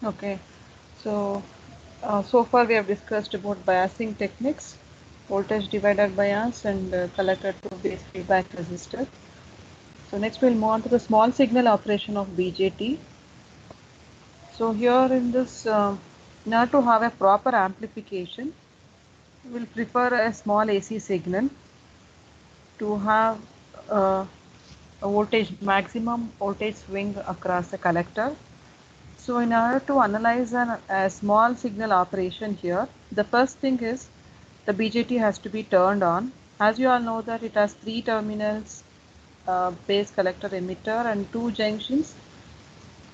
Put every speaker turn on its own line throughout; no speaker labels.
Okay, so so far we have discussed about biasing techniques, voltage divider bias, and collector to base feedback resistor. So next we'll move on to the small signal operation of BJT. So here in this, in order to have a proper amplification, we'll prefer a small AC signal to have uh, a voltage maximum voltage swing across the collector. So in order to analyze a small signal operation here, the first thing is the BJT has to be turned on. As you all know that it has three terminals, base collector emitter, and two junctions,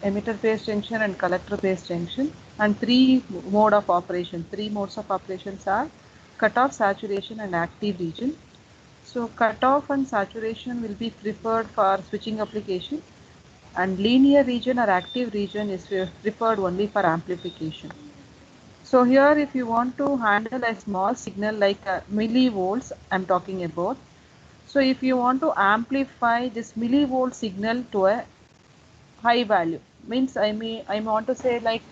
emitter base junction and collector base junction, and three modes of operations are cutoff, saturation, and active region. So cutoff and saturation will be preferred for switching application, and linear region or active region is preferred only for amplification. So here if you want to handle a small signal like millivolts I'm talking about. So if you want to amplify this millivolt signal to a high value, means I want to say like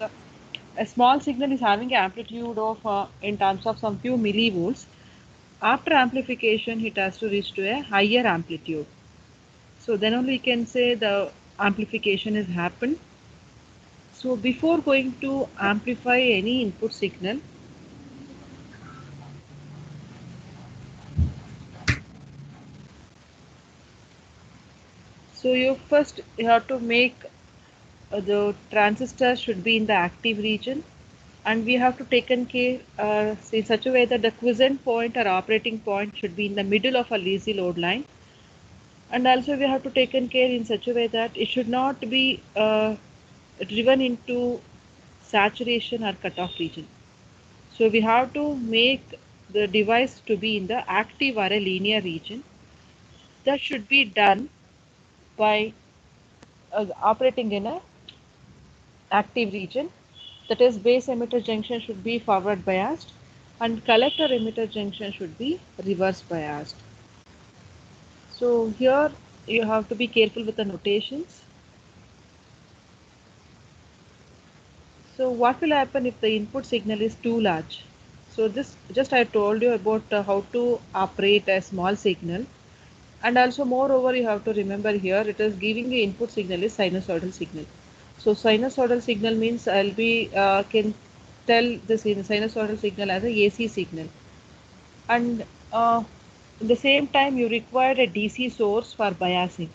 a small signal is having an amplitude of in terms of some few millivolts. After amplification it has to reach to a higher amplitude. So then only we can say the amplification has happened. So before going to amplify any input signal, so you have to make the transistor should be in the active region, and we have to taken care in such a way that the quiescent point or operating point should be in the middle of a lazy load line, and also we have to taken care in such a way that it should not be driven into saturation or cutoff region. So we have to make the device to be in the active or a linear region. That should be done by operating in a active region. That is, base emitter junction should be forward biased and collector emitter junction should be reverse biased. So here you have to be careful with the notations. So what will happen if the input signal is too large? So this just I told you about how to operate a small signal, and also moreover you have to remember here it is giving the input signal is sinusoidal signal. So sinusoidal signal means I'll be can tell this in sinusoidal signal as a AC signal, and at the same time you require a DC source for biasing.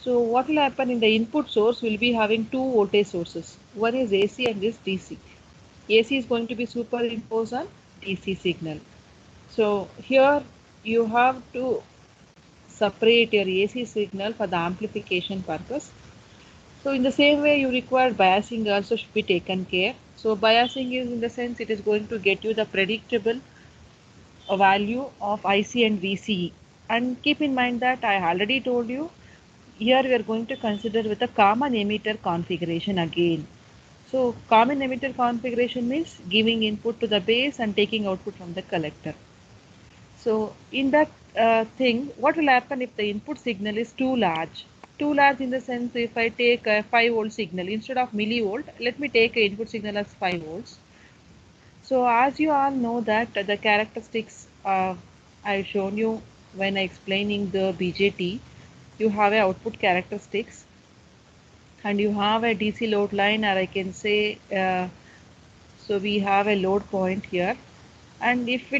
So what will happen in the input source will be having two voltage sources. One is AC and is DC. AC is going to be superimposed on DC signal. So here you have to separate your AC signal for the amplification purpose. So in the same way you require biasing also should be taken care. So biasing is in the sense it is going to get you the predictable value of IC and VCE. And keep in mind that I already told you here we are going to consider with a common emitter configuration again. So common emitter configuration means giving input to the base and taking output from the collector. So in that thing, what will happen if the input signal is too large? Too large in the sense if I take a 5 volt signal instead of millivolt, let me take a input signal as 5 volts. So as you all know that the characteristics I've shown you when explaining the BJT, you have a output characteristics and you have a DC load line, or I can say so we have a load point here, and if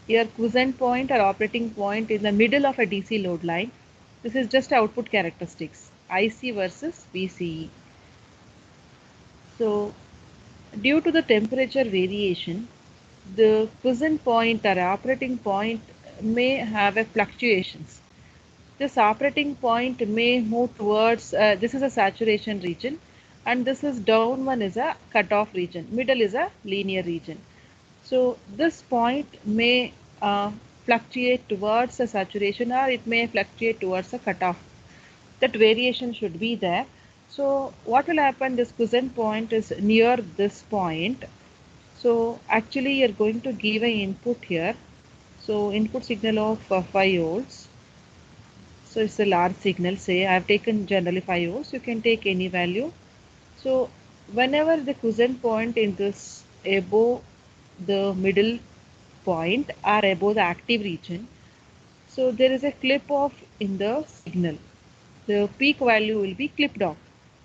your quiescent point or operating point in the middle of a DC load line, this is just output characteristics IC versus VCE. So due to the temperature variation, the quiescent point or operating point may have a fluctuations. This operating point may move towards, this is a saturation region, and this is down one is a cutoff region, middle is a linear region. So this point may fluctuate towards a saturation or it may fluctuate towards a cutoff. That variation should be there. So what will happen, this quiescent point is near this point. So actually you're going to give an input here. So input signal of 5 volts. So it's a large signal, say I have taken generally 5 volts, you can take any value. So Whenever the quiescent point in this above the middle point or above the active region, so there is a clip off in the signal. The peak value will be clipped off.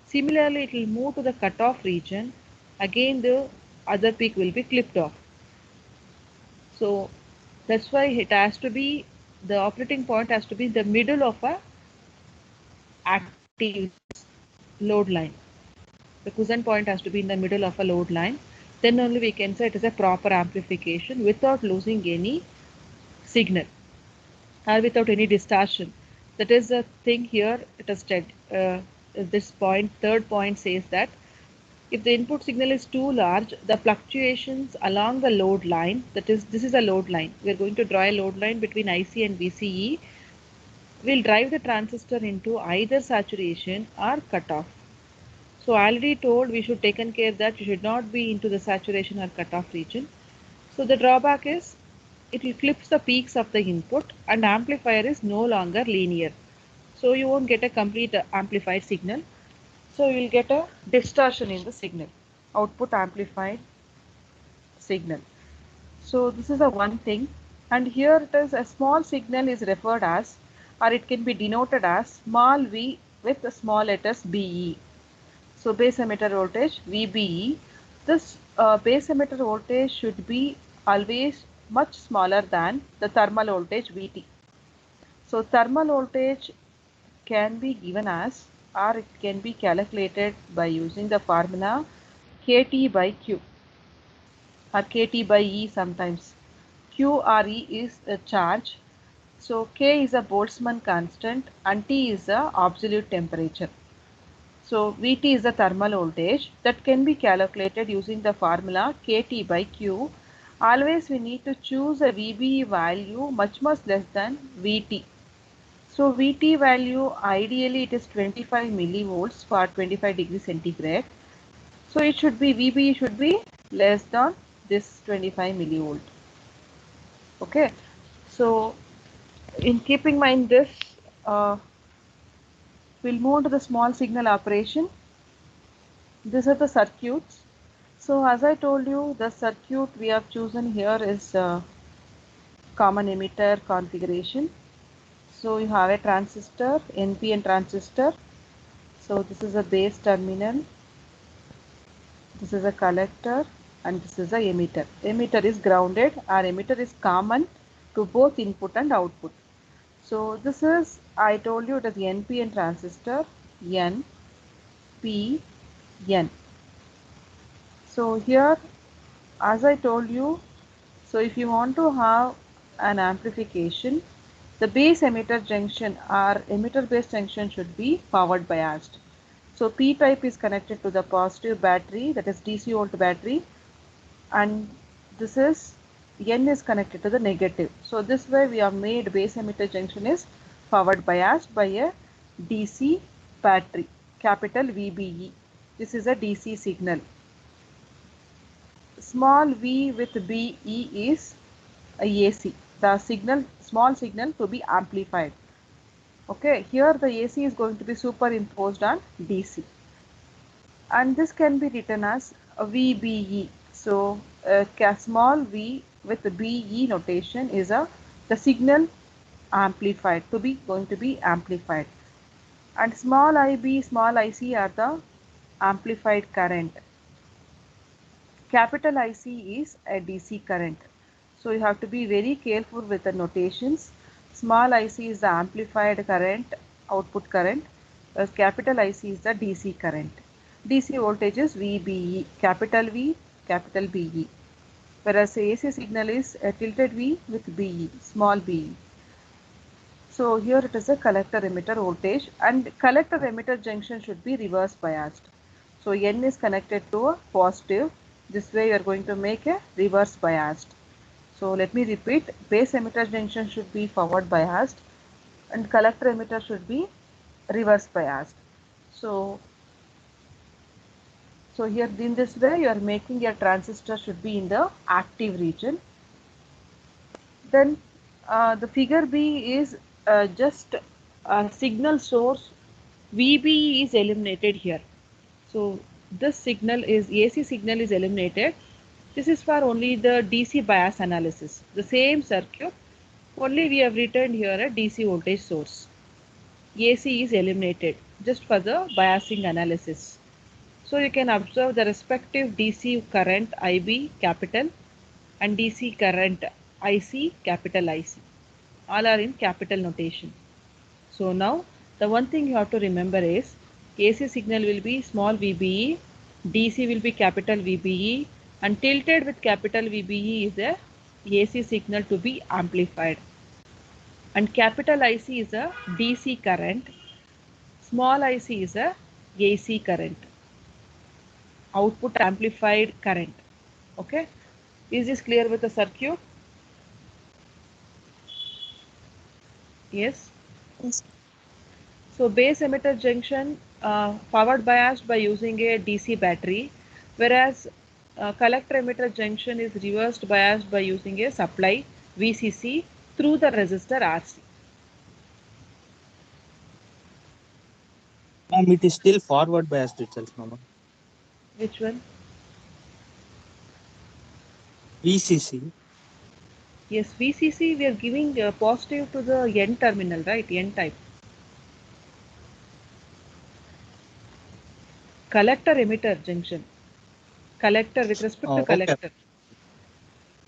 Similarly, it will move to the cutoff region. Again, the other peak will be clipped off. So that's why it has to be, the operating point has to be the middle of a active load line. The quiescent point has to be in the middle of a load line. Then only we can say it is a proper amplification without losing any signal or without any distortion. That is the thing here. It is said. This point, third point says that if the input signal is too large, the fluctuations along the load line, that is, this is a load line. We are going to draw a load line between IC and VCE, will drive the transistor into either saturation or cutoff. So I already told we should taken care that you should not be into the saturation or cutoff region. So the drawback is it will clips the peaks of the input and amplifier is no longer linear. So you won't get a complete amplified signal. So you will get a distortion in the signal, output amplified signal. So this is the one thing. And here it is, a small signal is referred as, or it can be denoted as small v with the small letters BE. So base emitter voltage VBE. This base emitter voltage should be always much smaller than the thermal voltage VT. So thermal voltage can be given as, or it can be calculated by using the formula KT by Q or KT by E sometimes. Q or E is a charge. So K is a Boltzmann constant and T is the absolute temperature. So Vt is the thermal voltage that can be calculated using the formula Kt by Q. Always we need to choose a VBE value much less than Vt. So Vt value ideally it is 25 millivolts for 25 degrees centigrade. So it should be, VBE should be less than this 25 millivolt. Okay. So in keeping mind this, we'll move on to the small signal operation. These are the circuits. So as I told you, the circuit we have chosen here is common emitter configuration. So you have a transistor, NPN transistor. So this is a base terminal, this is a collector, and this is a emitter. Emitter is grounded, our emitter is common to both input and output. So this is, I told you it is NPN transistor, NPN. So here, as I told you, so if you want to have an amplification, the base emitter junction or emitter base junction should be forward biased. So P type is connected to the positive battery, that is DC volt battery, and this is N is connected to the negative. So this way we have made base emitter junction is forward biased by a DC battery, capital VBE. This is a DC signal. Small v with BE is a AC, the signal, small signal to be amplified. Okay, here the AC is going to be superimposed on DC. And this can be written as a VBE. So small v with the BE notation is the signal amplified, to be going to be amplified. And small IB, small IC are the amplified current. Capital IC is a DC current. So you have to be very careful with the notations. Small IC is the amplified current, output current, whereas capital IC is the DC current. DC voltage is VBE, capital V, capital BE. Whereas AC signal is a tilted V with BE, small BE. So here it is a collector emitter voltage, and collector emitter junction should be reverse biased. So N is connected to a positive. This way you are going to make a reverse biased. So let me repeat, base emitter junction should be forward biased and collector emitter should be reverse biased. So here in this way you are making your transistor should be in the active region. Then the figure B is just a signal source. VBE is eliminated here. So this signal is AC signal is eliminated. This is for only the DC bias analysis. The same circuit, only we have written here a DC voltage source. AC is eliminated just for the biasing analysis. So you can observe the respective DC current IB capital and DC current IC capital IC. All are in capital notation. So now the one thing you have to remember is AC signal will be small VBE, DC will be capital VBE, and tilted with capital VBE is a AC signal to be amplified. And capital IC is a DC current, small IC is a AC current, output amplified current. Okay, is this clear with the circuit? Yes.
Yes.
So base emitter junction powered biased by using a DC battery, whereas collector emitter junction is reversed biased by using a supply VCC through the resistor RC.
Ma'am, it is still forward biased itself, ma'am.
Which one?
VCC.
Yes, VCC we are giving positive to the N terminal, right? N type. Collector emitter junction. Collector with respect to
Oh, okay.
collector.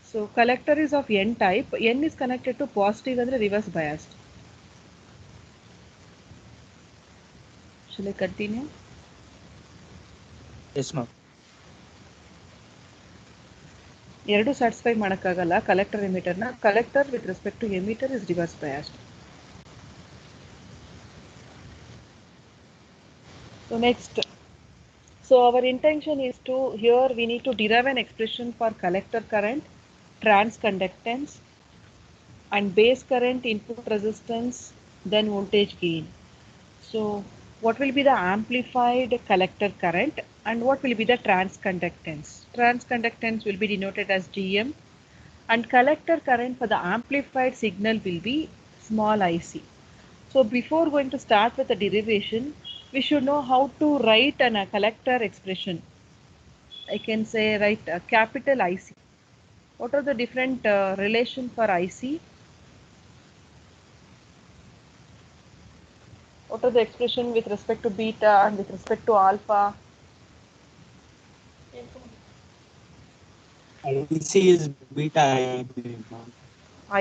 So collector is of N type. N is connected to positive and reverse biased. Shall I continue?
Yes, ma'am.
ಎರಡು satisfy ಮಾಡೋಕ್ಕಾಗಲ್ಲ collector ಎಮಿಟರ್ನ. Collector with respect to emitter is reverse biased. So next, so our intention is to, here we need to derive an expression for collector current, transconductance, and base current, input resistance, then voltage gain. So what will be the amplified collector current and what will be the transconductance? Transconductance will be denoted as GM, and collector current for the amplified signal will be small IC. So before going to start with the derivation, we should know how to write a collector expression. I can say write capital IC. What are the different relation for IC? What are the expression with respect to beta and with respect to alpha?
IC is beta IB, ma'am.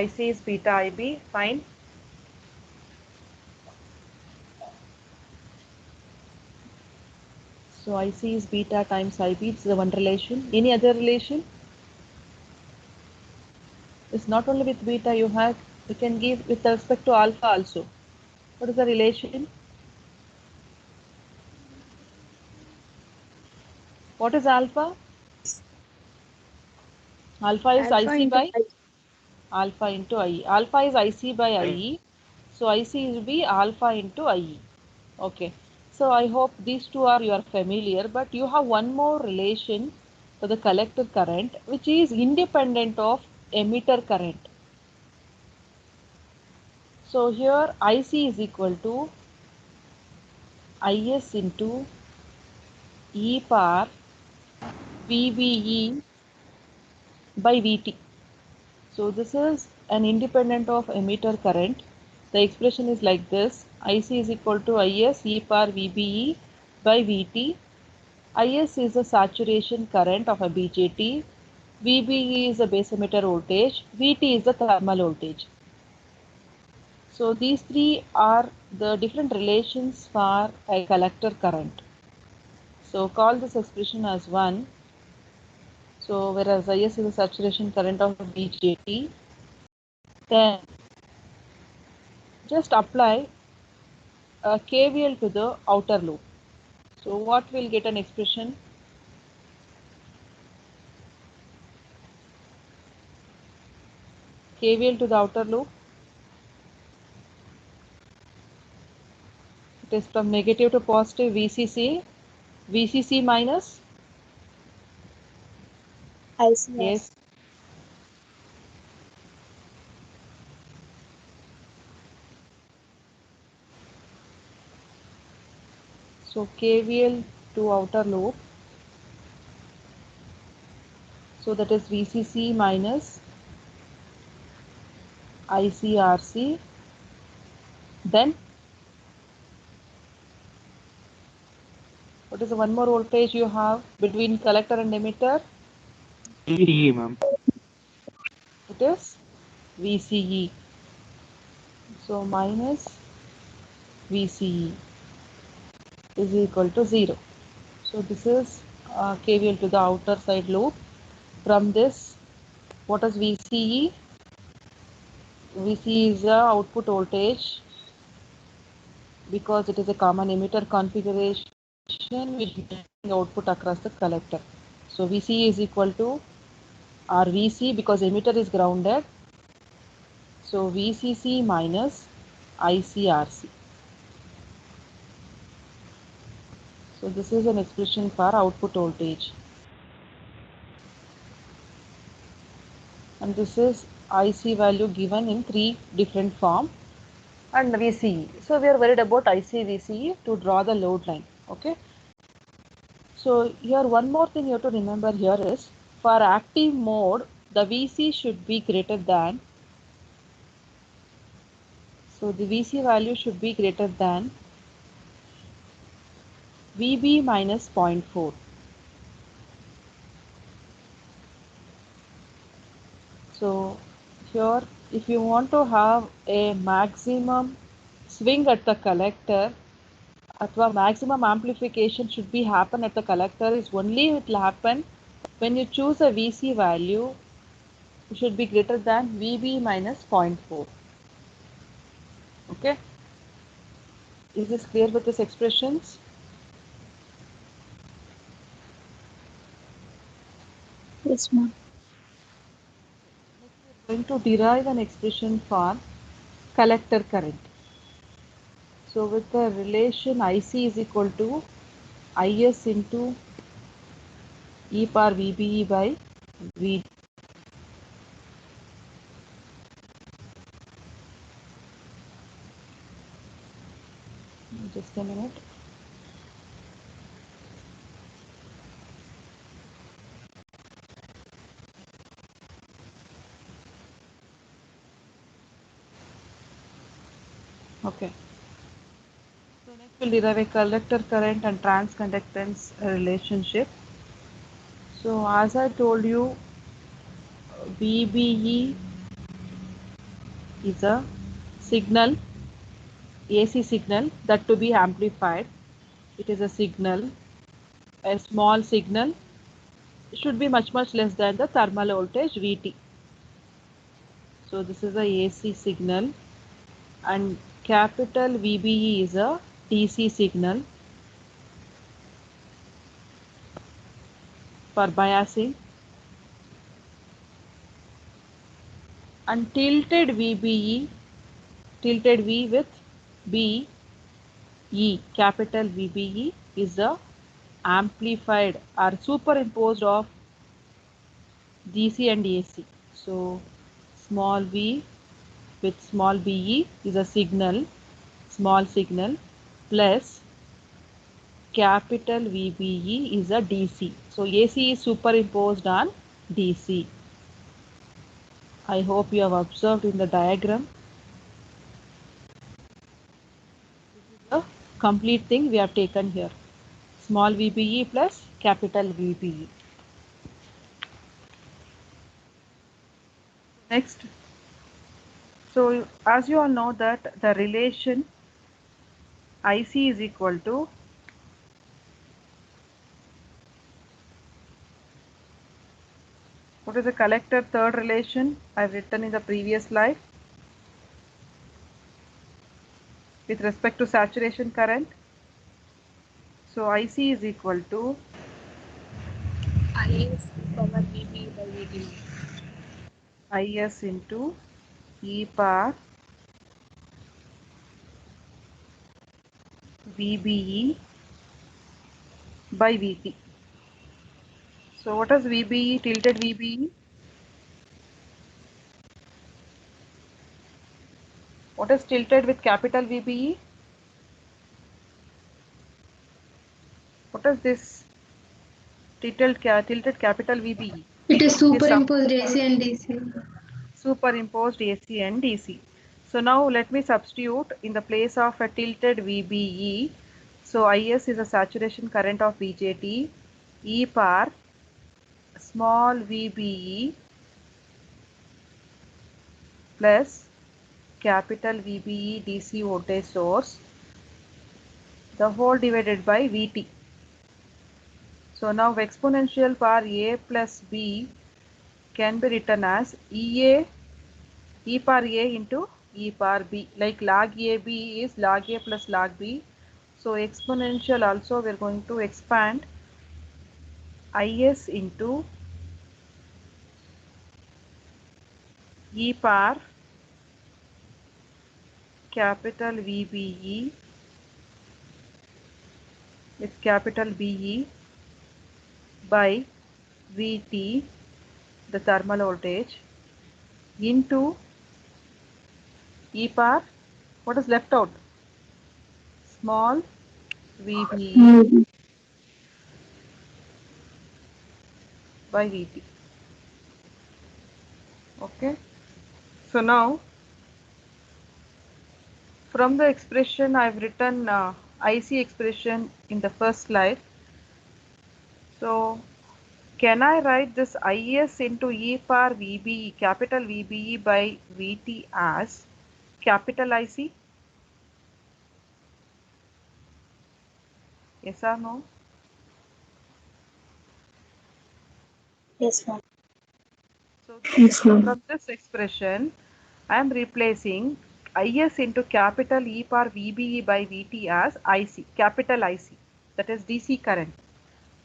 IC is beta IB, fine. So IC is beta times IB, it's the one relation. Any other relation? It's not only with beta, you can give with respect to alpha also. What is the relation? What is alpha? Alpha is
Alpha
IC
into
by
I.
alpha into IE. Alpha is IC by IE. So IC will be alpha into IE. Okay. So I hope these two are you are familiar, but you have one more relation for the collector current, which is independent of emitter current. So here IC is equal to IS into E power VBE by VT. So this is an independent of emitter current. The expression is like this: IC is equal to IS E power VBE by VT. IS is the saturation current of a BJT. VBE is the base emitter voltage. VT is the thermal voltage. So these three are the different relations for a collector current. So call this expression as 1. So whereas IS is the saturation current of BJT, then just apply a KVL to the outer loop. So what will get an expression? KVL to the outer loop. It is from negative to positive VCC. VCC minus?
ICS.
Yes. So KVL to outer loop. So that is VCC minus ICRC. Then what is the one more voltage you have between collector and emitter?
VCE, ma'am.
It is VCE. So minus VCE is equal to 0. So this is KVL to the outer side loop. From this, what is VCE? VCE is the output voltage because it is a common emitter configuration which brings output across the collector. So VCE is equal to RVC because emitter is grounded. So VCC minus ICRC. So this is an expression for output voltage. And this is IC value given in 3 different form and VCE. So we are worried about IC VCE to draw the load line. Okay. So here one more thing you have to remember here is for active mode the VC should be greater than, so the VC value should be greater than VB minus 0.4. So here if you want to have a maximum swing at the collector or maximum amplification should be happen at the collector is only it will happen when you choose a VC value should be greater than VB minus 0.4. Okay. Is this clear with these expressions?
Yes, ma'am.
Next, we are going to derive an expression for collector current. So, with the relation IC is equal to IS into e power VBE by V. Just a minute. Okay. So, next we'll derive a collector current and transconductance relationship. So, as I told you, VBE is a signal, AC signal that to be amplified. It is a signal, a small signal should be much less than the thermal voltage Vt. So this is a AC signal and capital VBE is a DC signal for biasing, and tilted VBE, tilted V with B E, capital VBE is a amplified or superimposed of DC and AC. So small v with small be is a signal, small signal, plus capital VBE is a DC. So AC is superimposed on DC. I hope you have observed in the diagram. This is the complete thing we have taken here. Small VBE plus capital VBE. Next, so as you all know that the relation IC is equal to what is the collector third relation I've written in the previous slide with respect to saturation current. So IC is equal to
IS power VB by VD.
IS into e power VBE by VT. So what is VBE, tilted VBE? What is tilted with capital VBE? What is this tilted capital VBE?
It is
It is
superimposed AC and DC.
superimposed AC and DC. So now let me substitute in the place of a tilted VBE. So IS is a saturation current of BJT. E par small VBE plus capital VBE DC voltage source, the whole divided by VT. So now exponential par A plus B can be written as E par A into E par B, like log AB is log A plus log B. So exponential also we are going to expand IS into E par capital VBE with capital BE by VT, the thermal voltage, into E par, what is left out? Small VBE by VT. Okay. So now from the expression I've written IC expression in the first slide. So can I write this IS into E par VBE, capital VBE by VT as capital IC? Yes or no?
Yes, ma'am.
So
Yes, ma'am.
from this expression, I am replacing IS into capital E par VBE by VT as IC, capital IC, that is DC current.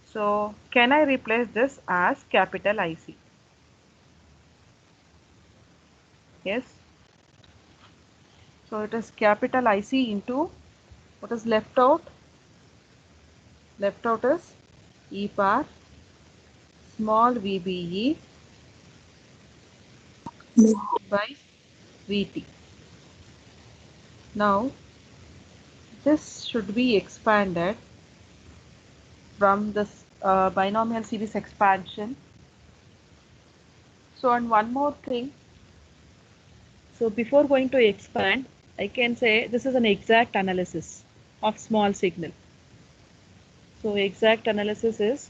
So can I replace this as capital IC? Yes. So it is capital IC into what is left out? Left out is E par small VBE by VT. Now this should be expanded from this binomial series expansion. So and one more thing. So before going to expand, I can say this is an exact analysis of small signal. So exact analysis is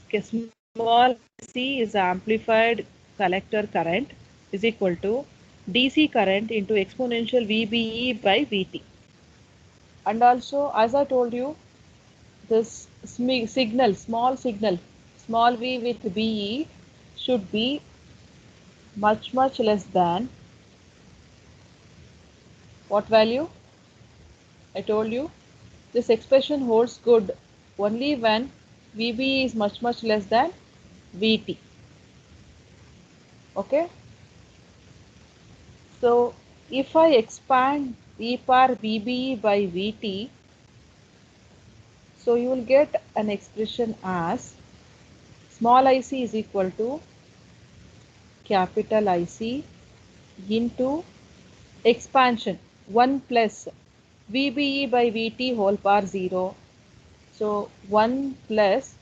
small C is amplified collector current is equal to DC current into exponential VBE by VT. And also, as I told you, this signal, small v with BE should be much less than what value? I told you this expression holds good only when VB is much less than VT. Okay. So if I expand E par VB by VT, so you will get an expression as small ic is equal to capital IC into expansion 1 plus VBE by VT whole power 0. So 1 plus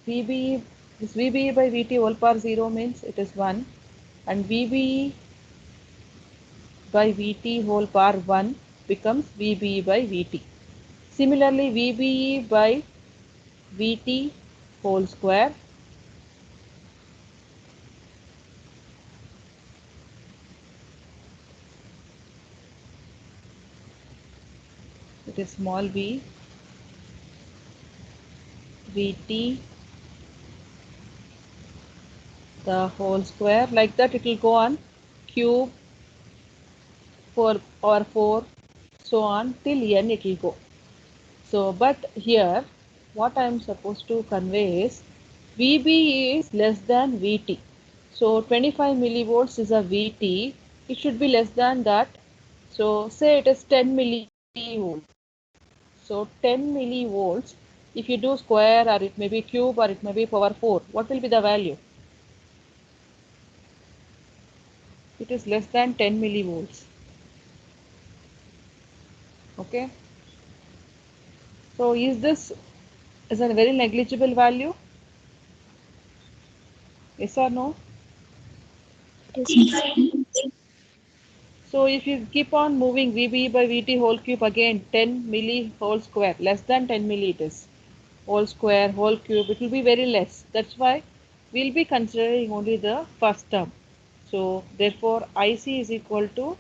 VBE, this VBE by VT whole power 0 means it is 1, and VBE by VT whole power 1 becomes VBE by VT. Similarly, VBE by VT whole square it is small v VT the whole square, like that it will go on, cube 4 or 4 so on till n it will go. So but here what I am supposed to convey is VB is less than VT. So 25 millivolts is a VT, it should be less than that. So say it is 10 millivolts. So 10 millivolts, if you do square or it may be cube or it may be power 4, what will be the value? It is less than 10 millivolts. Okay. So is this is a very negligible value? Yes or no?
Yes, ma'am.
So if you keep on moving VB by VT whole cube again 10 milli whole square, less than 10 milli it is. Whole square, whole cube, it will be very less. That's why we'll be considering only the first term. So therefore IC is equal to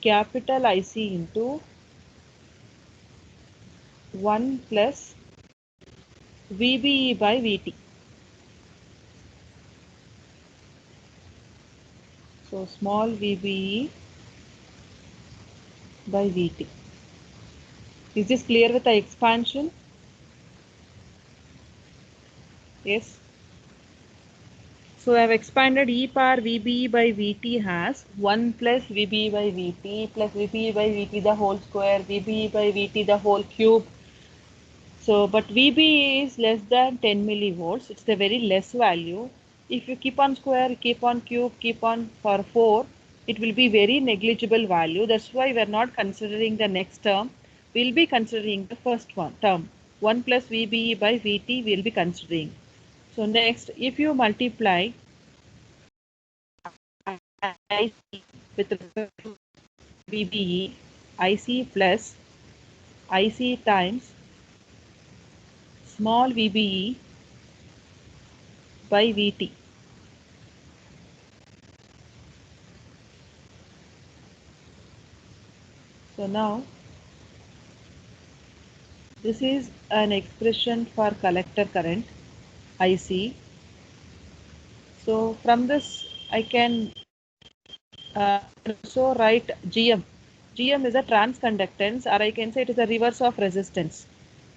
capital IC into 1 plus VBE by VT. So small VBE by VT. Is this clear with the expansion? Yes. So I have expanded e power VBE by VT has 1 plus VBE by VT plus VBE by VT the whole square, VBE by VT the whole cube. So, but VBE is less than 10 millivolts. It's a very less value. If you keep on square, keep on cube, keep on for 4, it will be very negligible value. That's why we are not considering the next term. We'll be considering the first one term. 1 plus VBE by VT we'll be considering. So next, if you multiply IC with VBE, IC plus IC times small VBE by VT. So now this is an expression for collector current IC. So from this I can also write GM. GM is a transconductance, or I can say it is a reverse of resistance.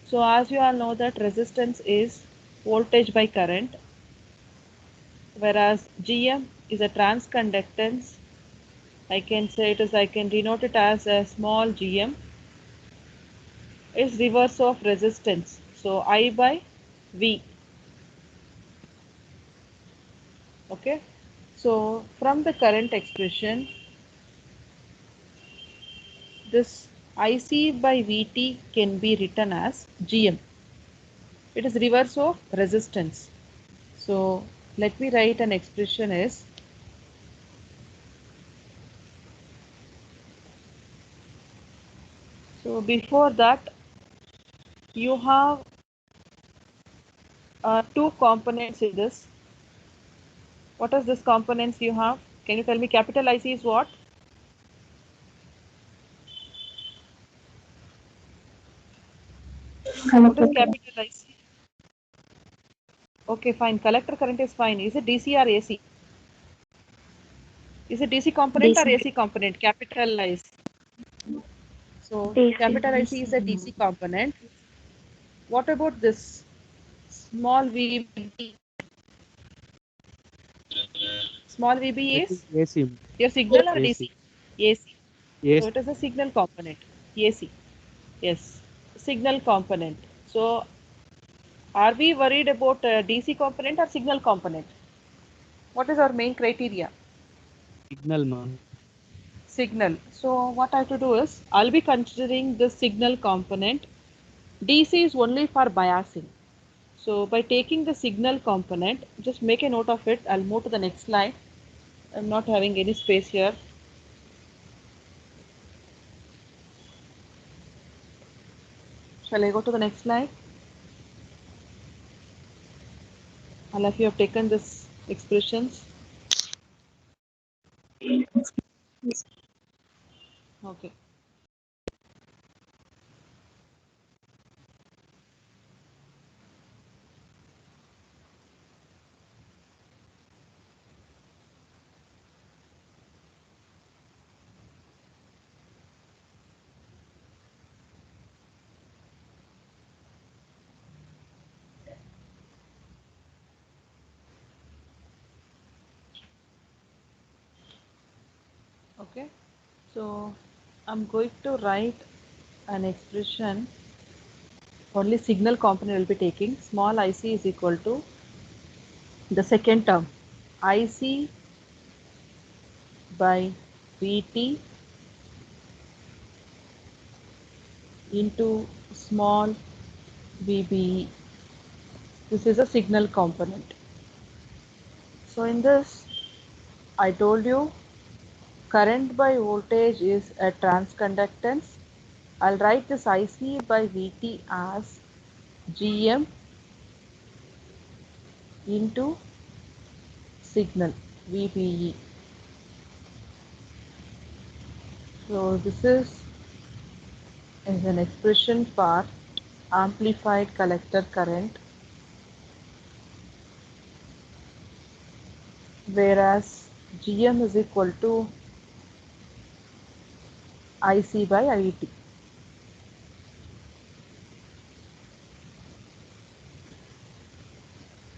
So as you all know that resistance is voltage by current, whereas GM is a transconductance. I can say it is, I can denote it as a small GM is reverse of resistance. So I by V. Okay. So from the current expression, this IC by VT can be written as GM. It is reverse of resistance. So let me write an expression as, so before that you have two components in this. What is this components you have? Can you tell me capital IC is what? What is
Collector current.
capital IC? Okay, fine. Collector current is fine. Is it DC or AC? Is it DC component or
DC.
AC component? Capital IC. So
DC.
capital IC is a DC component. What about this small VB? Small VB
It
is
is AC.
your signal or
AC.
DC? AC. So
Yes.
it is a signal component. AC. Yes. Signal component. So are we worried about DC component or signal component? What is our main criteria?
Signal, ma'am.
Signal. So what I have to do is I'll be considering the signal component. DC is only for biasing. So by taking the signal component, just make a note of it. I'll move to the next slide. I'm not having any space here. Shall I go to the next slide? All of you have taken this expressions.
Yes.
Okay. Okay. So I'm going to write an expression. Only signal component will be taking. Small IC is equal to the second term. IC by VT into small VBE. This is a signal component. So in this, I told you current by voltage is a transconductance. I'll write this IC by VT as GM into signal VBE. So this is an expression for amplified collector current, whereas GM is equal to IC by IT.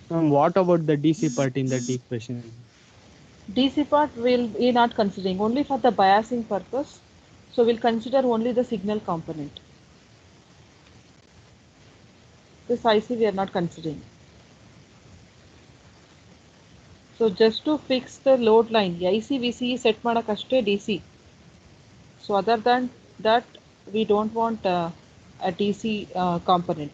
What about the DC part in that equation?
DC part will be not considering, only for the biasing purpose. So we'll consider only the signal component. This IC we are not considering. So just to fix the load line, IC VC set ಮಾಡಕಷ್ಟೇ DC. So other than that, we don't want a DC component.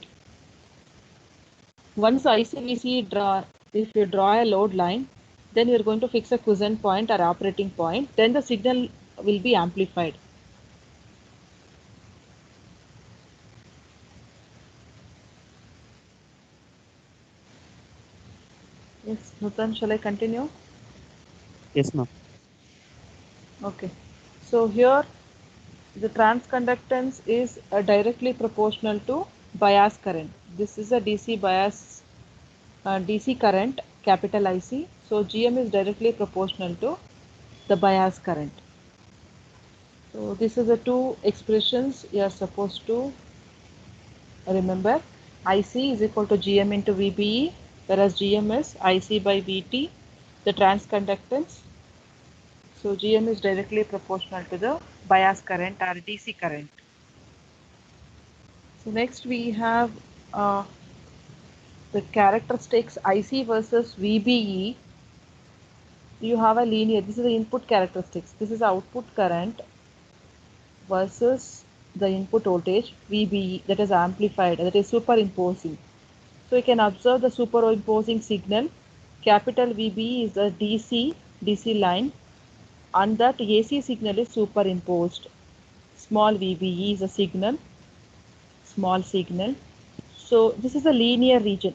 Once ICVC draw, if you draw a load line, then you're going to fix a quiescent point or operating point, then the signal will be amplified. Yes, Nutan, shall I continue?
Yes, ma'am.
Okay. So here the transconductance is directly proportional to bias current. This is a DC bias, DC current, capital IC. So GM is directly proportional to the bias current. So this is the two expressions you are supposed to remember. IC is equal to GM into VBE, whereas GM is IC by VT, the transconductance. So GM is directly proportional to the bias current or DC current. So next we have the characteristics IC versus VBE. You have a linear, this is the input characteristics. This is output current versus the input voltage VBE, that is amplified, that is superimposing. So you can observe the superimposing signal. Capital VB is a DC line, and that AC signal is superimposed. Small VBE is a signal, small signal. So this is a linear region.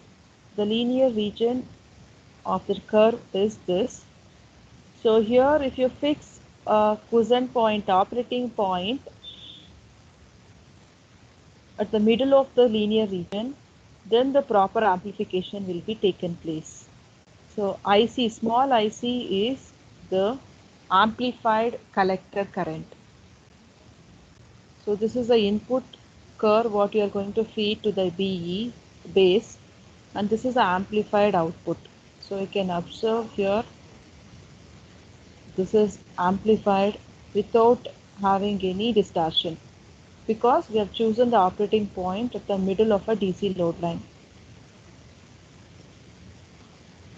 The linear region of the curve is this. So here if you fix a quiescent point, operating point at the middle of the linear region, then the proper amplification will be taken place. So IC, small IC is the amplified collector current. So this is the input curve what you are going to feed to the BE base, and this is the amplified output. So you can observe here, this is amplified without having any distortion, because we have chosen the operating point at the middle of a DC load line.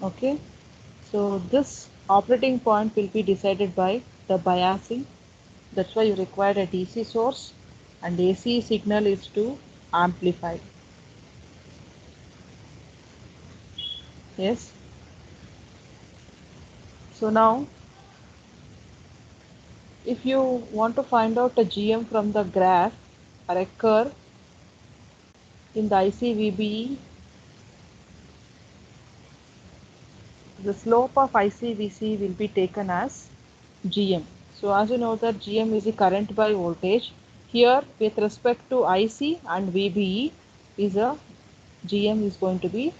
Okay, so this operating point will be decided by the biasing. That's why you require a DC source, and AC signal is to amplify. Yes. So now, if you want to find out a GM from the graph or a curve in the ICVBE, the slope of ICVC will be taken as GM. So as you know that GM is the current by voltage. Here with respect to IC and VBE is a GM is going to be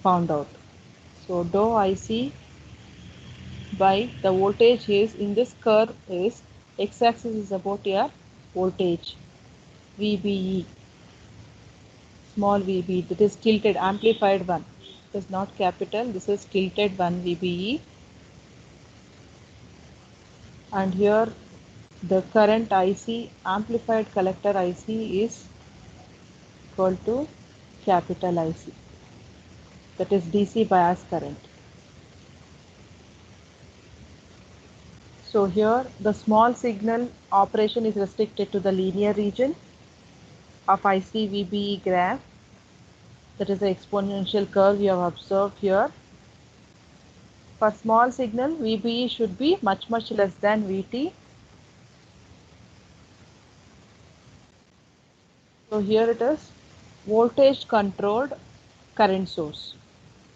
found out. So dou IC by the voltage is in this curve is x-axis is about your voltage VBE, small VBE, that is tilted amplified one. It is not capital, this is tilted one VBE, and here the current IC, amplified collector IC is equal to capital IC, that is DC bias current. So here the small signal operation is restricted to the linear region of ICVBE graph, that is the exponential curve you have observed here. For small signal, VBE should be much less than VT. So here it is, voltage controlled current source.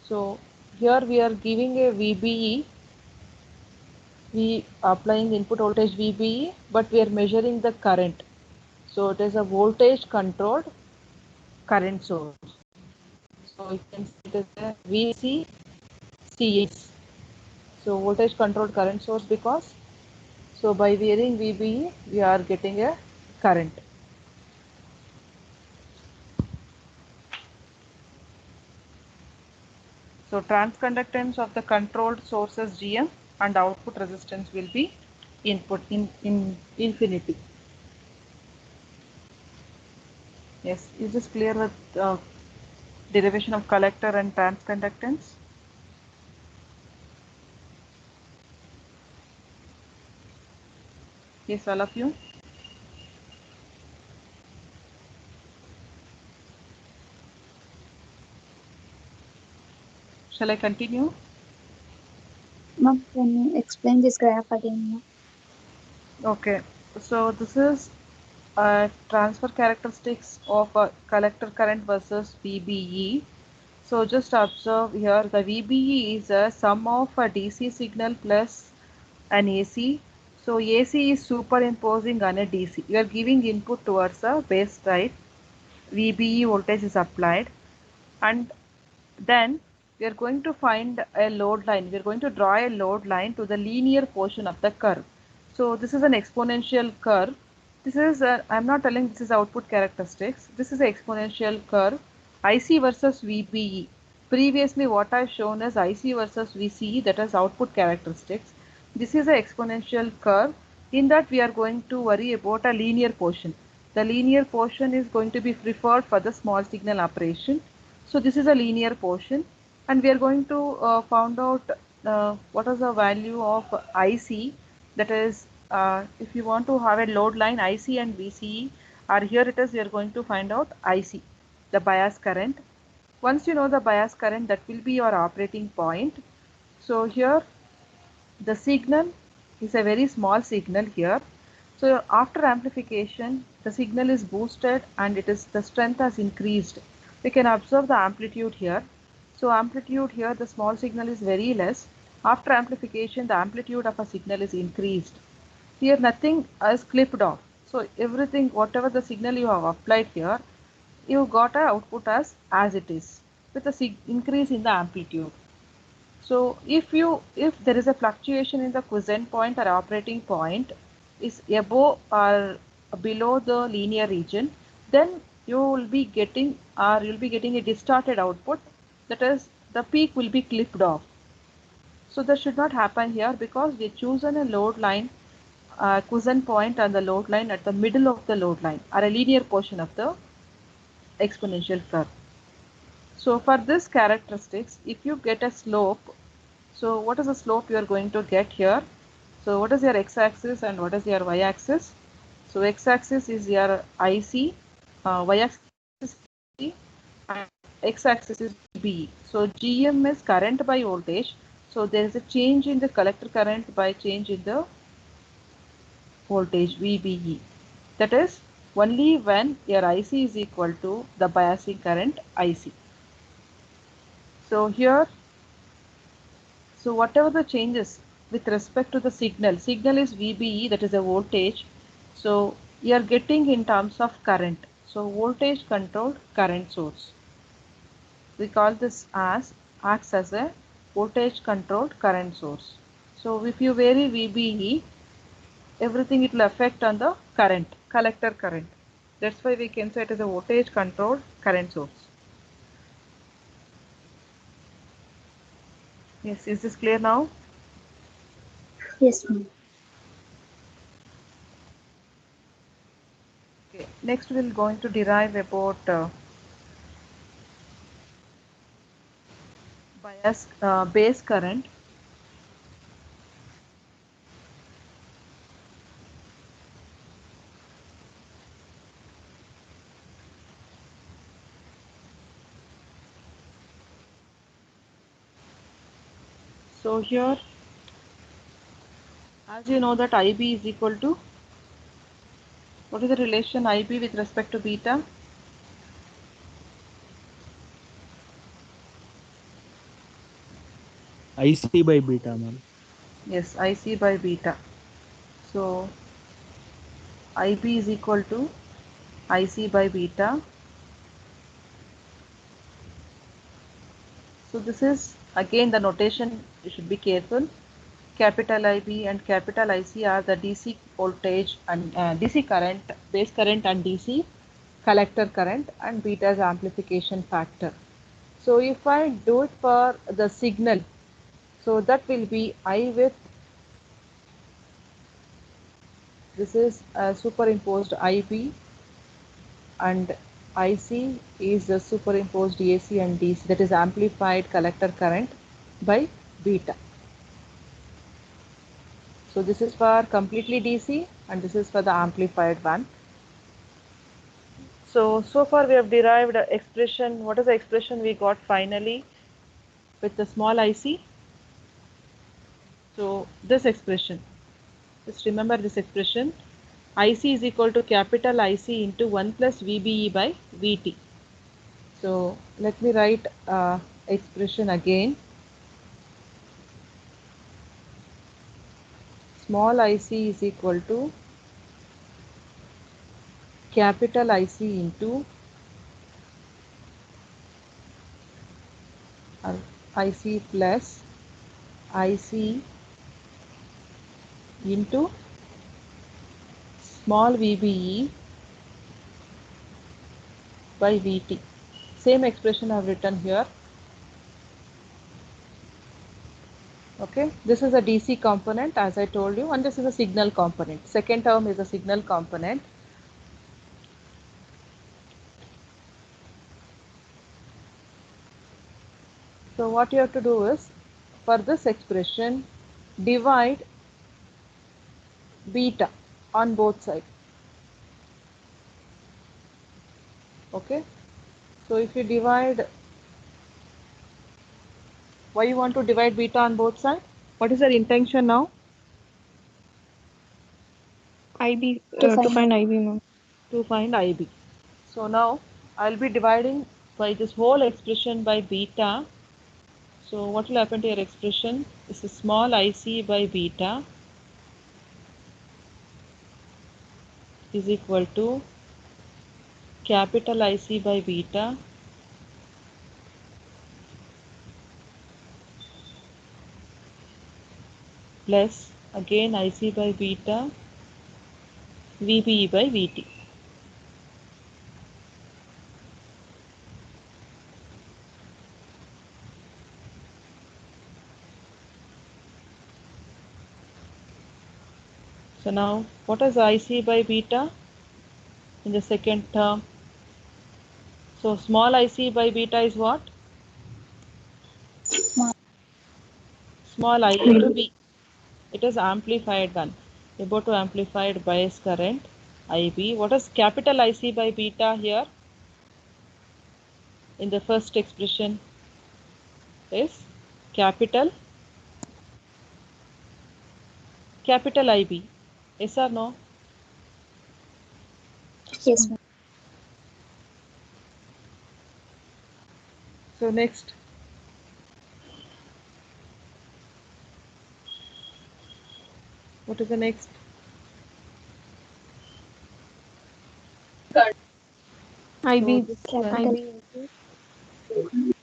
So here we are giving a VBE, we applying input voltage VBE, but we are measuring the current. So it is a voltage controlled current source. So you can see it is a VCCS. So voltage controlled current source, because so by varying VBE we are getting a current. So transconductance of the controlled sources GM and output resistance will be input in infinity. Yes, is this clear with derivation of collector and transconductance? Yes, all of you. Shall I continue?
Ma'am, can you explain this graph again, ma'am?
Okay, so this is transfer characteristics of a collector current versus VBE. So just observe here, the VBE is a sum of a DC signal plus an AC. So AC is superimposing on a DC. You are giving input towards a base drive. VBE voltage is applied, and then we are going to find a load line. We are going to draw a load line to the linear portion of the curve. So this is an exponential curve. This is I'm not telling this is output characteristics. This is an exponential curve. IC versus VBE. Previously what I've shown is IC versus VCE, that is output characteristics. This is an exponential curve. In that we are going to worry about a linear portion. The linear portion is going to be preferred for the small signal operation. So this is a linear portion, and we are going to find out what is the value of IC. That is, if you want to have a load line IC and VCE, or here it is, we are going to find out IC, the bias current. Once you know the bias current, that will be your operating point. So here the signal is a very small signal here. So after amplification, the signal is boosted and it is the strength has increased. We can observe the amplitude here. So amplitude here, the small signal is very less. After amplification, the amplitude of a signal is increased. Here nothing is clipped off. So everything, whatever the signal you have applied here, you got a output as it is with a increase in the amplitude. So if there is a fluctuation in the quiescent point or operating point is above or below the linear region, then you'll be getting a distorted output. That is, the peak will be clipped off. So that should not happen here, because we chosen a load line, quiescent point and the load line at the middle of the load line, or a linear portion of the exponential curve. So for this characteristics, if you get a slope, so what is the slope you are going to get here? So what is your x-axis and what is your y-axis? So x-axis is your IC, y-axis is IC, and x-axis is B. So GM is current by voltage. So there is a change in the collector current by change in the voltage VBE. That is only when your IC is equal to the biasing current IC. So here, so whatever the changes with respect to the signal is VBE, that is a voltage. So you are getting in terms of current. So voltage controlled current source. We call this as acts as a voltage controlled current source. So if you vary VBE, everything it will affect on the current, collector current. That's why we can say it is a voltage controlled current source. Yes, is this clear now?
Yes, ma'am.
Okay. Next we're going to derive about base current. So here, as you know that IB is equal to, what is the relation IB with respect to beta?
IC by beta, ma'am.
Yes, IC by beta. So IB is equal to IC by beta. So this is again the notation, you should be careful. Capital IB and capital IC are the DC voltage and DC current, base current and DC collector current, and beta is amplification factor. So if I do it for the signal, so that will be I with, this is superimposed IB, and IC is the superimposed AC and DC, that is amplified collector current by beta. So this is for completely DC and this is for the amplified one. So far we have derived a expression. What is the expression we got finally with the small IC? So this expression, just remember this expression, IC is equal to capital IC into 1 plus VBE by VT. So let me write expression again. Small IC is equal to capital IC into IC plus IC into small VBE by VT. Same expression I have written here. Okay, this is a DC component as I told you, and this is a signal component. Second term is a signal component. So what you have to do is, for this expression, divide beta on both sides. Okay, so if you divide, why you want to divide beta on both sides? What is your intention now?
IB
To
find IB, ma'am.
To find IB. So now I'll be dividing by this whole expression by beta. So what will happen to your expression? This is small IC by beta is equal to capital IC by beta plus again IC by beta VBE by VT. So now what is IC by beta in the second term? So small IC by beta is what? Small I into B. It is amplified one. About to amplified bias current IB. What is capital IC by beta here? In the first expression is capital IB. Yes or no?
yes, ma'am.
So next, what is the next?
IB.
So this
Capital
IB.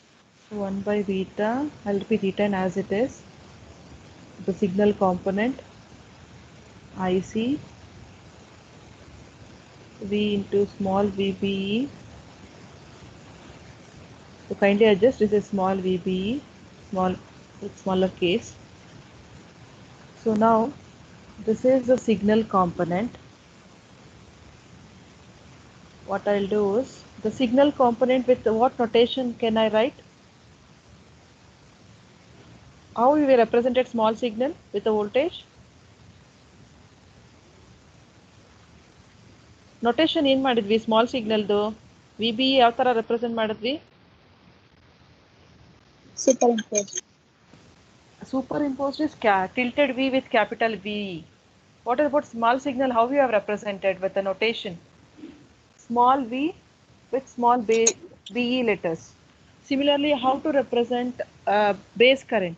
1 by beta. I'll repeat it as it is. The signal component IC V into small VBE. So kindly adjust, this is small VBE, small with smaller case. So now this is the signal component. What I'll do is, the signal component with what notation can I write? How we represented small signal with the voltage? Notation ಏನು ಮಾಡಿದ್ವಿ small ಸಿಗ್ನಲ್ದು VBE ಯಾವ ಥರ represent ಮಾಡಿದ್ವಿ?
superimposed.
Superimposed is tilted V with capital V. What about small signal? How you have represented with the notation? Small v with small be letters. Similarly, how to represent base current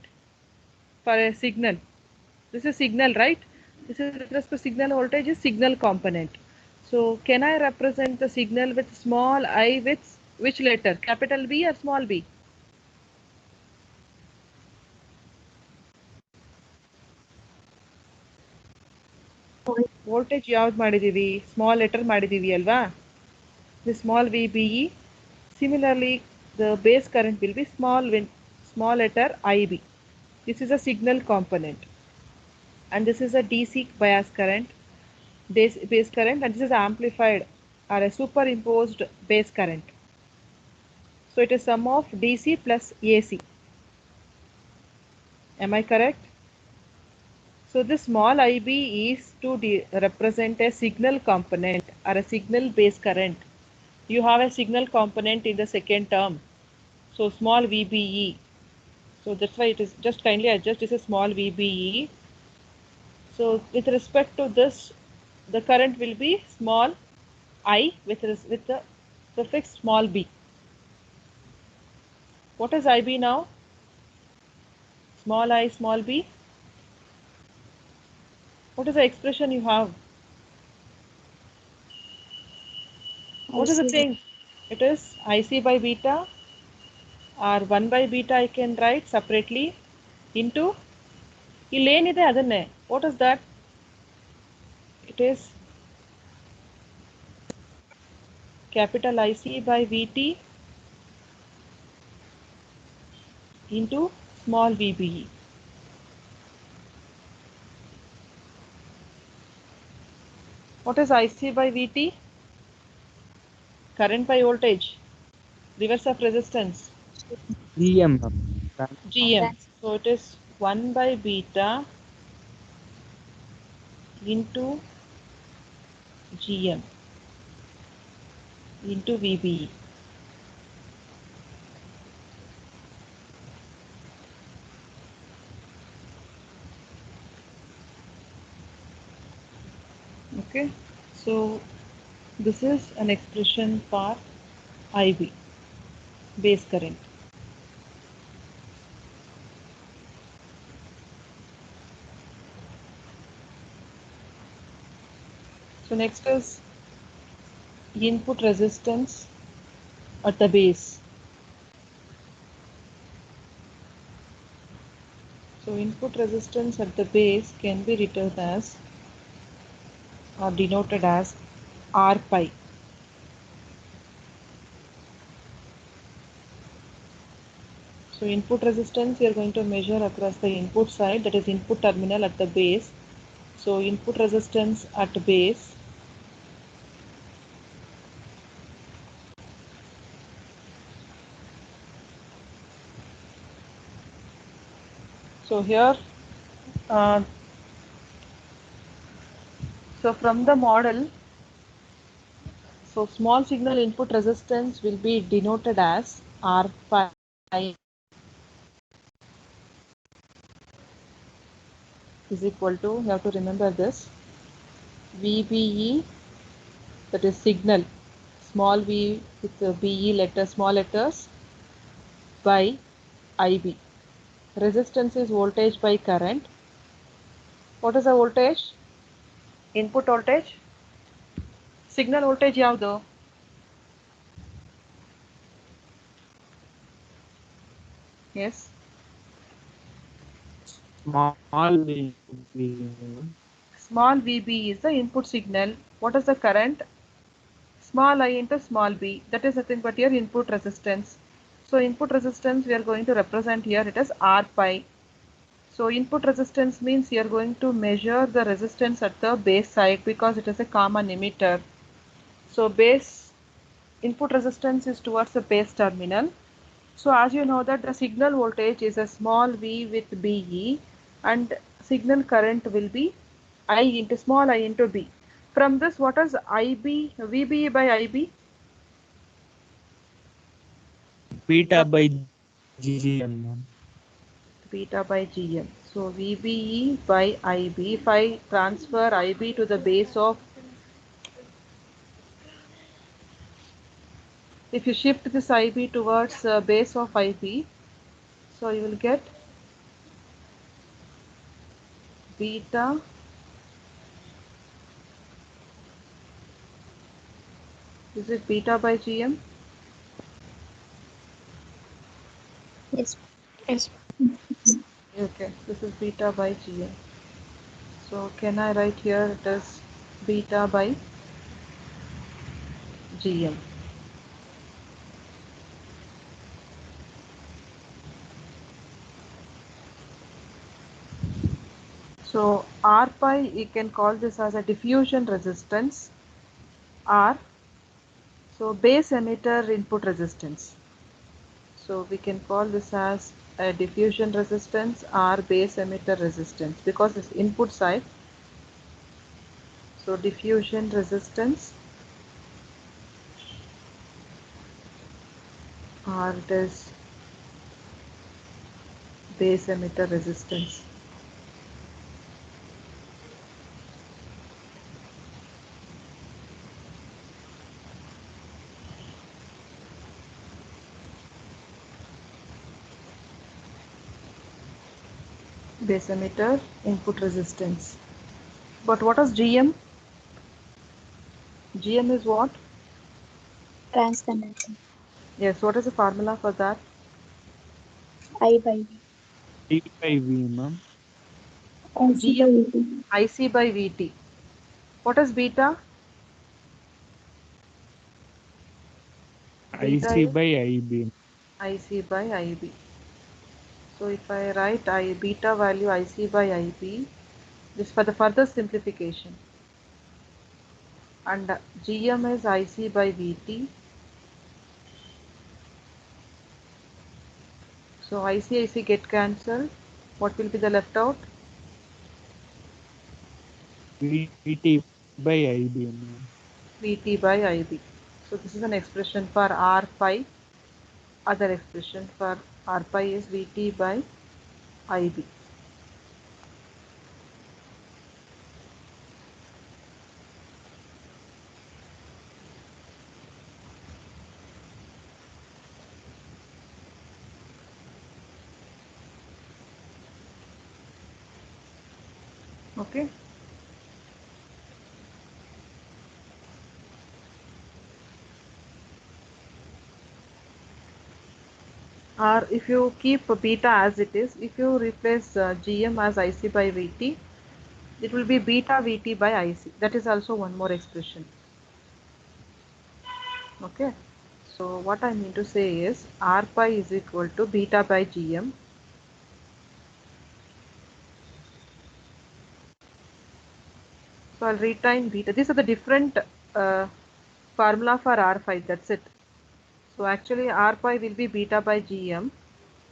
for a signal? This is signal, right? This is with respect to signal voltage is signal component. So can I represent the signal with small I with which letter? Capital B or small b? Voltage ಯಾವ್ದು ಮಾಡಿದೀವಿ? Small letter ಮಾಡಿದೀವಿ ಅಲ್ವಾ? The small VBE. Similarly, the base current will be small letter IB. This is a signal component, and this is a DC bias current, base current, and this is amplified or a superimposed base current. So it is sum of DC plus AC. Am I correct? So this small IB is to represent a signal component or a signal base current. You have a signal component in the second term. So small VBE. So that's why it is just kindly adjust. This is small VBE. So with respect to this, the current will be small I with the prefix small b. What is IB now? Small I, small b. What is the expression you have? What is the thing? It is IC by beta or 1 by beta I can write separately into ಇಲ್ಲೇನಿದೆ ಅದನ್ನೇ. What is that? It is capital IC by VT into small VBE. What is IC by VT? Current by voltage. Reverse of resistance.
GM, ma'am.
GM. So it is 1 by beta into GM into VBE. Okay, so this is an expression for IB, base current. So next is input resistance at the base. So input resistance at the base can be written as or denoted as R pi. So input resistance we are going to measure across the input side, that is input terminal at the base. So input resistance at base so here so from the model, so small signal input resistance will be denoted as R pi is equal to, you have to remember this, VBE, that is signal, small v with the BE letter, small letters, by IB. Resistance is voltage by current. What is the voltage? Input voltage. Signal voltage ಯಾವುದು? Yes.
Small VB.
Small VB is the input signal. What is the current? Small I into small b. That is nothing but your input resistance. So input resistance we are going to represent here. It is R pi. So input resistance means you are going to measure the resistance at the base side because it is a common emitter. So base input resistance is towards the base terminal. So as you know that the signal voltage is a small v with BE and signal current will be I into small I into B. From this, what is IB, VBE by IB?
Beta by GM, ma'am.
beta by Gm. So VBE by IB. If I transfer IB to the base of, if you shift this IB towards base of IB, so you will get beta is it beta by Gm?
Yes.
Yes.
Okay, this is beta by Gm. So can I write here it is beta by Gm. So R pi, you can call this as a diffusion resistance R. So base emitter input resistance. So we can call this as a diffusion resistance or base emitter resistance because it's input side. So diffusion resistance or it is base emitter resistance. Base emitter input resistance. But what is GM? GM is what?
Transconductor.
Yes, what is the formula for that?
I by V.
D by V, ma'am.
IC by
GM
VT.
IC by VT. What is beta? Beta
IC
is
by IB.
IC by IB. So if I write I beta value IC by IB, this for the further simplification. And GM is IC by VT. So IC get cancelled. What will be the left out?
VT by IB, ma'am.
VT by IB. So this is an expression for R pi. Other expression for R pi is VT by IB. Okay. Or if you keep beta as it is, if you replace GM as IC by VT, it will be beta VT by IC. That is also one more expression. Okay. So what I mean to say is R pi is equal to beta by GM. So I'll retain beta. These are the different formula for R pi. That's it. So actually R pi will be beta by GM.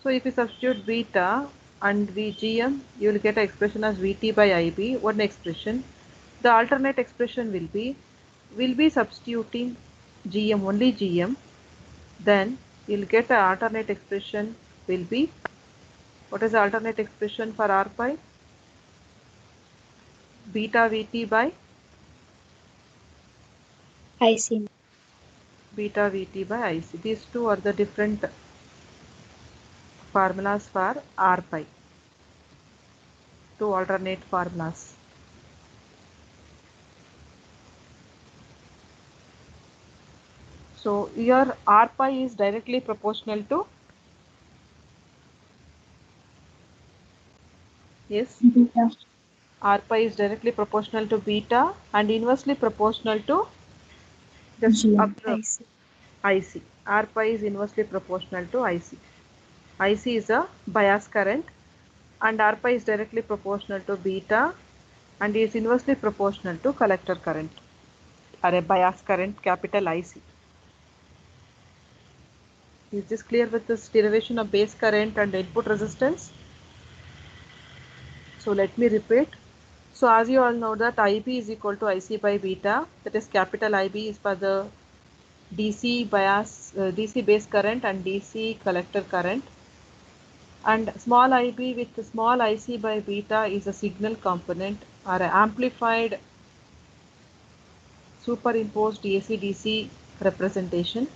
So if you substitute beta and VGM, you will get an expression as VT by IB. One expression. The alternate expression will be substituting GM, only GM. Then you'll get an alternate expression will be, what is the alternate expression for R pi? Beta VT by
IC.
beta VT by IC. These two are the different formulas for R pi. Two alternate formulas. So your R pi is directly proportional to, yes,
Beta.
R pi is directly proportional to beta and inversely proportional to, just
GM.
observe,
IC.
IC. R pi is inversely proportional to IC. IC is a bias current and R pi is directly proportional to beta and is inversely proportional to collector current or a bias current, capital IC. Is this clear with this derivation of base current and input resistance? So let me repeat. So as you all know that IB is equal to IC by beta, that is capital IB is for the DC bias, DC base current and DC collector current. And small IB with small IC by beta is a signal component or an amplified superimposed AC-DC representation.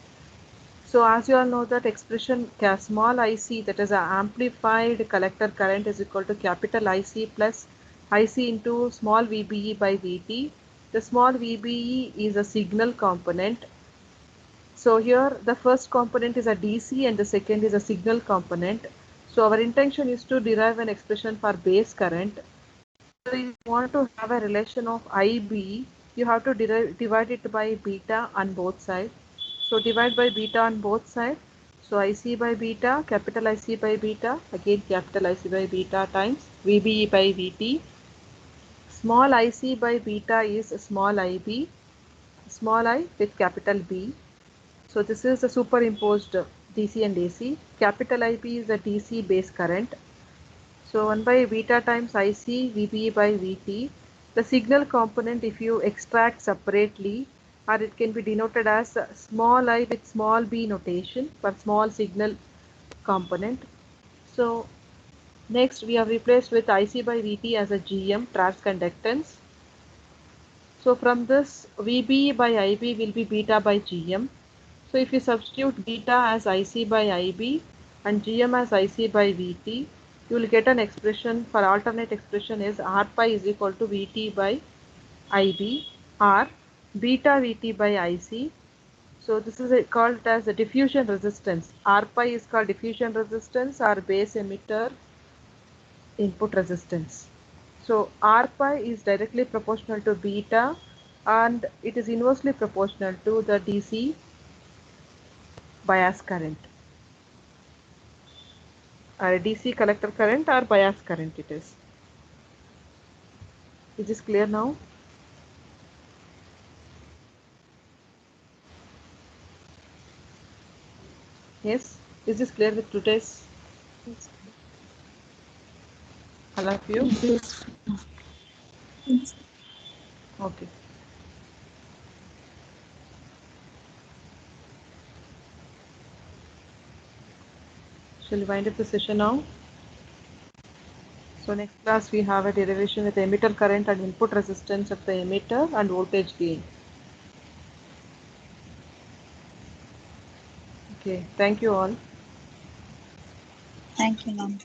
So as you all know that expression small IC, that is an amplified collector current, is equal to capital IC plus IC into small VBE by VT. The small VBE is a signal component. So here the first component is a DC and the second is a signal component. So our intention is to derive an expression for base current. So if you want to have a relation of IB, you have to divide it by beta on both sides. So divide by beta on both sides. So IC by beta, capital IC by beta, again capital IC by beta times VBE by VT. Small IC by beta is small IB, small I with capital B. So this is the superimposed DC and AC. Capital IB is the DC base current. So 1 by beta times IC VB by VT. The signal component, if you extract separately, or it can be denoted as small I with small b notation for small signal component. So next we have replaced with IC by VT as a GM, transconductance. So from this VB by IB will be beta by GM. So if you substitute beta as IC by IB and GM as IC by VT, you will get an expression for alternate expression is R pi is equal to VT by IB or beta VT by IC. So this is called as a diffusion resistance. R pi is called diffusion resistance or base emitter input resistance. So R pi is directly proportional to beta and it is inversely proportional to the DC bias current or a DC collector current or bias current it is. Is this clear now? Yes? Is this clear with today's all of you?
Yes. Yes.
Okay. Shall we wind up the session now? So next class we have a derivation with emitter current and input resistance of the emitter and voltage gain. Okay, thank you all.
Thank you, ma'am.